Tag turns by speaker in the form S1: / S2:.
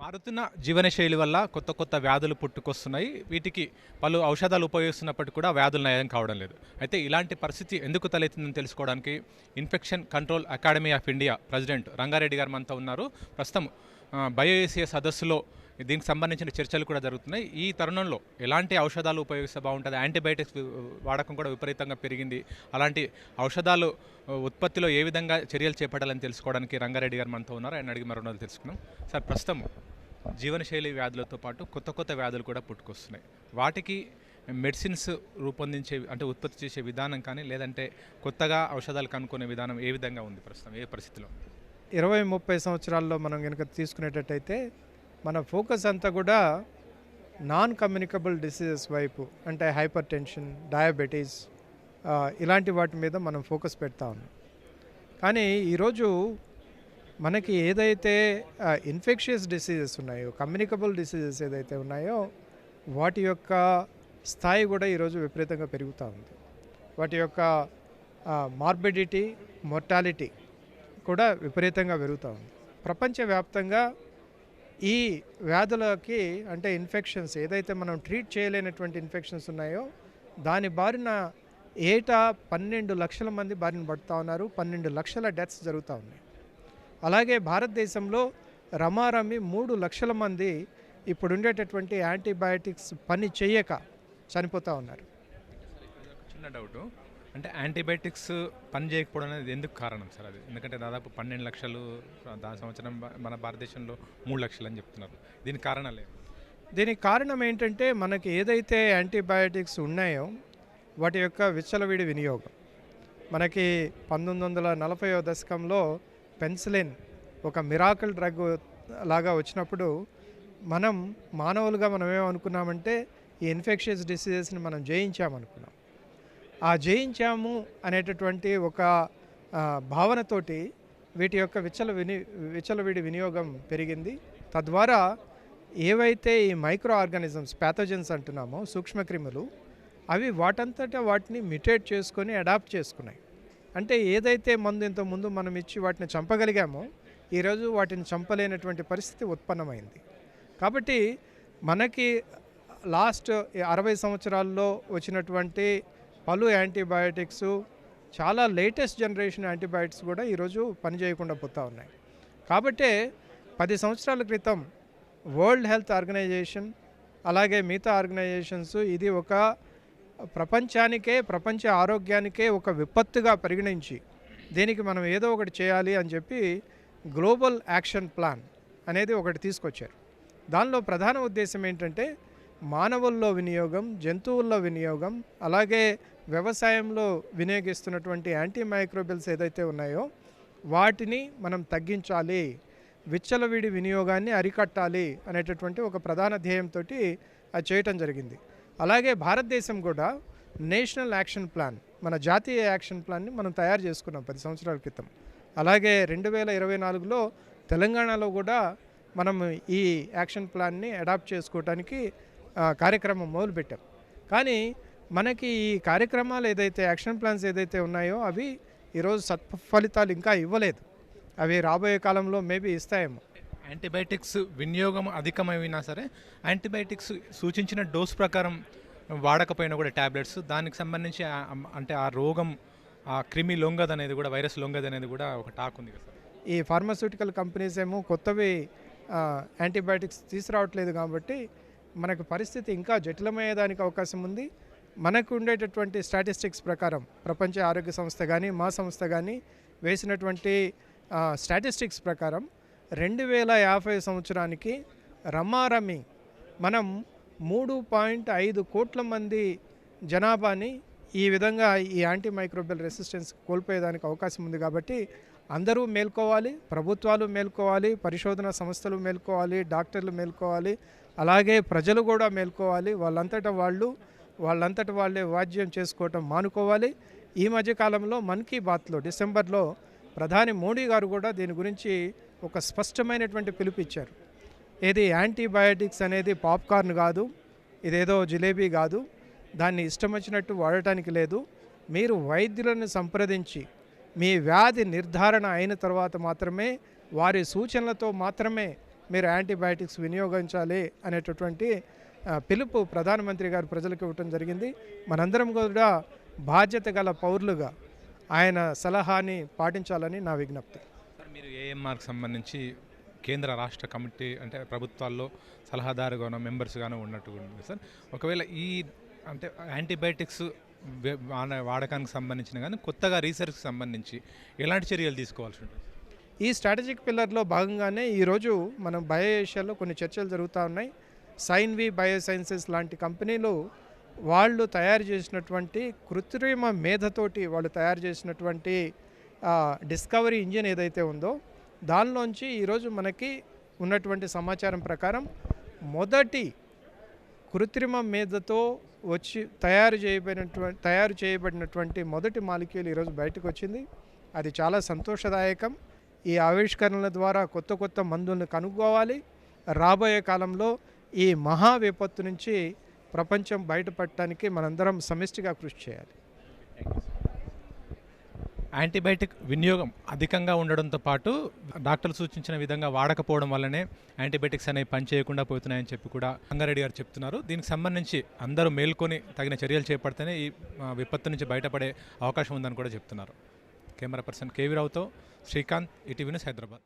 S1: మారుతున్న జీవనశైలి వల్ల కొత్త కొత్త వ్యాధులు పుట్టుకొస్తున్నాయి. వీటికి పలు ఔషధాలు ఉపయోగిస్తున్నప్పటికీ కూడా వ్యాధులు నయం కావడం లేదు. అయితే ఇలాంటి పరిస్థితి ఎందుకు తలెత్తిందని తెలుసుకోవడానికి infection control academy of India president Rangareddy గారు మనతో ఉన్నారు. ప్రస్తుతం బయోఏసీఏ సదస్సులో దీనికి సంబంధించిన చర్చలు కూడా జరుగుతున్నాయి. ఈ తరుణంలో ఎలాంటి ఔషధాలు ఉపయోగిస్తే బాగుంటుంది, యాంటీబయాటిక్స్ వాడకం కూడా విపరీతంగా పెరిగింది. అలాంటి ఔషధాలు ఉత్పత్తిలో ఏ విధంగా చర్యలు చేపట్టాలని తెలుసుకోవడానికి రంగారెడ్డి గారు మనతో ఉన్నారు. ఆయన అడిగి మరో తెలుసుకుందాం. సార్, ప్రస్తుతం జీవనశైలి వ్యాధులతో పాటు కొత్త కొత్త వ్యాధులు కూడా పుట్టుకొస్తున్నాయి. వాటికి మెడిసిన్స్ రూపొందించే అంటే ఉత్పత్తి చేసే విధానం కానీ, లేదంటే కొత్తగా ఔషధాలు కనుక్కునే విధానం ఏ విధంగా ఉంది ప్రస్తుతం, ఏ పరిస్థితిలో?
S2: 20-30 సంవత్సరాల్లో మనం కనుక తీసుకునేటట్టయితే మన ఫోకస్ అంతా కూడా నాన్ కమ్యూనికబుల్ డిసీజెస్ వైపు, అంటే హైపర్ టెన్షన్, డయాబెటీస్, ఇలాంటి వాటి మీద మనం ఫోకస్ పెడతా ఉన్నాం. కానీ ఈరోజు మనకి ఏదైతే ఇన్ఫెక్షియస్ డిసీజెస్ ఉన్నాయో, కమ్యూనికబుల్ డిసీజెస్ ఏదైతే ఉన్నాయో, వాటి యొక్క స్థాయి కూడా ఈరోజు విపరీతంగా పెరుగుతూ ఉంది. వాటి యొక్క మార్బిడిటీ, మోర్టాలిటీ కూడా విపరీతంగా పెరుగుతూ ఉంది. ప్రపంచవ్యాప్తంగా ఈ వ్యాధులకి, అంటే ఇన్ఫెక్షన్స్ ఏదైతే మనం ట్రీట్ చేయలేనటువంటి ఇన్ఫెక్షన్స్ ఉన్నాయో దాని బారిన ఏటా 12 లక్షల మంది బారిన పడుతూ ఉన్నారు. 12 లక్షల డెత్స్ జరుగుతూ ఉన్నాయి. అలాగే భారతదేశంలో రమారమి 3 లక్షల మంది ఇప్పుడు ఉండేటటువంటి యాంటీబయాటిక్స్ పని చేయక చనిపోతూ ఉన్నారు.
S1: చిన్న డౌటు, అంటే యాంటీబయాటిక్స్ పని చేయకపోవడం అనేది ఎందుకు కారణం సార్? అది ఎందుకంటే దాదాపు 12 లక్షలు, దాని సంవత్సరం మన భారతదేశంలో 3 లక్షలు అని చెప్తున్నారు. దీనికి కారణాలు?
S2: దీనికి కారణం ఏంటంటే, మనకి ఏదైతే యాంటీబయాటిక్స్ ఉన్నాయో వాటి యొక్క విచ్చలవిడి వినియోగం. మనకి 1940వ దశకంలో పెన్సిలిన్ ఒక మిరాకిల్ డ్రగ్ లాగా వచ్చినప్పుడు మనం మానవులుగా మనం ఏమనుకున్నామంటే, ఈ ఇన్ఫెక్షియస్ డిసీజెస్ని మనం జయించామనుకున్నాం. ఆ జయించాము అనేటటువంటి ఒక భావనతోటి వీటి యొక్క విచ్చలవిడి వినియోగం పెరిగింది. తద్వారా ఏవైతే ఈ మైక్రో ఆర్గానిజమ్స్, ప్యాథోజన్స్ అంటున్నామో, సూక్ష్మక్రిములు, అవి వాటంతటా వాటిని మ్యుటేట్ చేసుకొని అడాప్ట్ చేసుకున్నాయి. అంటే ఏదైతే మందు ఇంతకుముందు మనం ఇచ్చి వాటిని చంపగలిగామో, ఈరోజు వాటిని చంపలేనటువంటి పరిస్థితి ఉత్పన్నమైంది. కాబట్టి మనకి లాస్ట్ 60 సంవత్సరాల్లో వచ్చినటువంటి పలు యాంటీబయాటిక్స్, చాలా లేటెస్ట్ జనరేషన్ యాంటీబయాటిక్స్ కూడా ఈరోజు పనిచేయకుండా పోతూ ఉన్నాయి. కాబట్టే 10 సంవత్సరాల క్రితం వరల్డ్ హెల్త్ ఆర్గనైజేషన్, అలాగే మిగతా ఆర్గనైజేషన్స్ ఇది ఒక ప్రపంచ ఆరోగ్యానికే ఒక విపత్తుగా పరిగణించి దీనికి మనం ఏదో ఒకటి చేయాలి అని చెప్పి గ్లోబల్ యాక్షన్ ప్లాన్ అనేది ఒకటి తీసుకొచ్చారు. దానిలో ప్రధాన ఉద్దేశం ఏంటంటే, మానవుల్లో వినియోగం, జంతువుల్లో వినియోగం, అలాగే వ్యవసాయంలో వినియోగిస్తున్నటువంటి యాంటీమైక్రోబిల్స్ ఏదైతే ఉన్నాయో వాటిని మనం తగ్గించాలి, విచ్చలవిడి వినియోగాన్ని అరికట్టాలి అనేటటువంటి ఒక ప్రధాన ధ్యేయంతో అది చేయటం జరిగింది. అలాగే భారతదేశం కూడా నేషనల్ యాక్షన్ ప్లాన్, మన జాతీయ యాక్షన్ ప్లాన్ని మనం తయారు చేసుకున్నాం 10 సంవత్సరాల క్రితం. అలాగే 2024లో తెలంగాణలో కూడా మనం ఈ యాక్షన్ ప్లాన్ని అడాప్ట్ చేసుకోవడానికి కార్యక్రమం మొదలుపెట్టాం. కానీ మనకి ఈ కార్యక్రమాలు ఏదైతే యాక్షన్ ప్లాన్స్ ఏదైతే ఉన్నాయో అవి ఈరోజు సత్ఫలితాలు ఇంకా ఇవ్వలేదు. అవి రాబోయే కాలంలో మేబీ ఇస్తాయేమో.
S1: యాంటీబయాటిక్స్ వినియోగం అధికమైనా సరే, యాంటీబయాటిక్స్ సూచించిన డోస్ ప్రకారం వాడకపోయినా కూడా ట్యాబ్లెట్స్, దానికి సంబంధించి అంటే ఆ రోగం, ఆ క్రిమి లొంగదనేది కూడా, వైరస్ లొంగదనేది కూడా ఒక టాక్ ఉంది కదా.
S2: ఈ ఫార్మాస్యూటికల్ కంపెనీస్ ఏమో కొత్తవి యాంటీబయాటిక్స్ తీసుకురావట్లేదు కాబట్టి మనకు పరిస్థితి ఇంకా జటిలమయ్యేదానికి అవకాశం ఉంది. మనకు ఉండేటటువంటి స్టాటిస్టిక్స్ ప్రకారం ప్రపంచ ఆరోగ్య సంస్థ కానీ, మా సంస్థ కానీ వేసినటువంటి స్టాటిస్టిక్స్ ప్రకారం 2050 సంవత్సరానికి రమారమి మనం 3.5 కోట్ల మంది జనాభాని ఈ విధంగా ఈ యాంటీమైక్రోబియల్ రెసిస్టెన్స్ కోల్పోయేదానికి అవకాశం ఉంది. కాబట్టి అందరూ మేల్కోవాలి, ప్రభుత్వాలు మేల్కోవాలి, పరిశోధన సంస్థలు మేల్కోవాలి, డాక్టర్లు మేల్కోవాలి, అలాగే ప్రజలు కూడా మేల్కోవాలి. వాళ్ళంతట వాళ్ళే వాద్యం చేసుకోవటం మానుకోవాలి. ఈ మధ్యకాలంలో మన్ కీ బాత్లో డిసెంబర్లో ప్రధాని మోడీ గారు కూడా దీని గురించి ఒక స్పష్టమైనటువంటి పిలుపు ఇచ్చారు. ఏది యాంటీబయాటిక్స్ అనేది పాప్కార్న్ కాదు, ఇదేదో జిలేబీ కాదు, దాన్ని ఇష్టం వచ్చినట్టు వాడటానికి లేదు. మీరు వైద్యులను సంప్రదించి మీ వ్యాధి నిర్ధారణ అయిన తర్వాత మాత్రమే, వారి సూచనలతో మాత్రమే మీరు యాంటీబయాటిక్స్ వినియోగించాలి అనేటటువంటి పిలుపు ప్రధానమంత్రి గారు ప్రజలకు ఇవ్వటం జరిగింది. మనందరం కూడా బాధ్యత గల పౌరులుగా ఆయన సలహాని పాటించాలని నా విజ్ఞప్తి.
S1: సార్, మీరు ఏఎంఆర్కి సంబంధించి కేంద్ర రాష్ట్ర కమిటీ అంటే ప్రభుత్వాల్లో సలహాదారుగానో మెంబర్స్గానో ఉన్నట్టు ఉంది సార్. ఒకవేళ ఈ అంటే యాంటీబయాటిక్స్ వాడకానికి సంబంధించిన కానీ కొత్తగా రీసెర్చ్కి సంబంధించి ఎలాంటి చర్యలు తీసుకోవాల్సి ఉంటుంది?
S2: ఈ స్ట్రాటజిక్ పిల్లర్లో భాగంగానే ఈరోజు మనం బయో ఏషియాలో కొన్ని చర్చలు జరుగుతూ ఉన్నాయి. సైన్వి బయోసైన్సెస్ లాంటి కంపెనీలు వాళ్ళు తయారు చేసినటువంటి కృత్రిమ మేధతోటి వాళ్ళు తయారు చేసినటువంటి డిస్కవరీ ఇంజిన్ ఏదైతే ఉందో దానిలోంచి ఈరోజు మనకి ఉన్నటువంటి సమాచారం ప్రకారం మొదటి కృత్రిమ మేధతో తయారు చేయబడినటువంటి మొదటి మాలిక్యూల్ ఈరోజు బయటకు వచ్చింది. అది చాలా సంతోషదాయకం. ఈ ఆవిష్కరణల ద్వారా కొత్త కొత్త మందులను కనుక్కోవాలి. రాబోయే కాలంలో ఈ మహా విపత్తు నుంచి ప్రపంచం బయటపడటానికి మనందరం సమిష్టిగా కృషి చేయాలి.
S1: యాంటీబయాటిక్ వినియోగం అధికంగా ఉండడంతో పాటు డాక్టర్లు సూచించిన విధంగా వాడకపోవడం వల్లనే యాంటీబయాటిక్స్ అనేవి పనిచేయకుండా పోతున్నాయని చెప్పి కూడా రంగారెడ్డి గారు చెప్తున్నారు. దీనికి సంబంధించి అందరూ మేల్కొని తగిన చర్యలు చేపడితేనే ఈ విపత్తు నుంచి బయటపడే అవకాశం ఉందని కూడా చెప్తున్నారు. కెమెరా పర్సన్ కేవీ రావుతో శ్రీకాంత్, ఈటీవీ న్యూస్, హైదరాబాద్.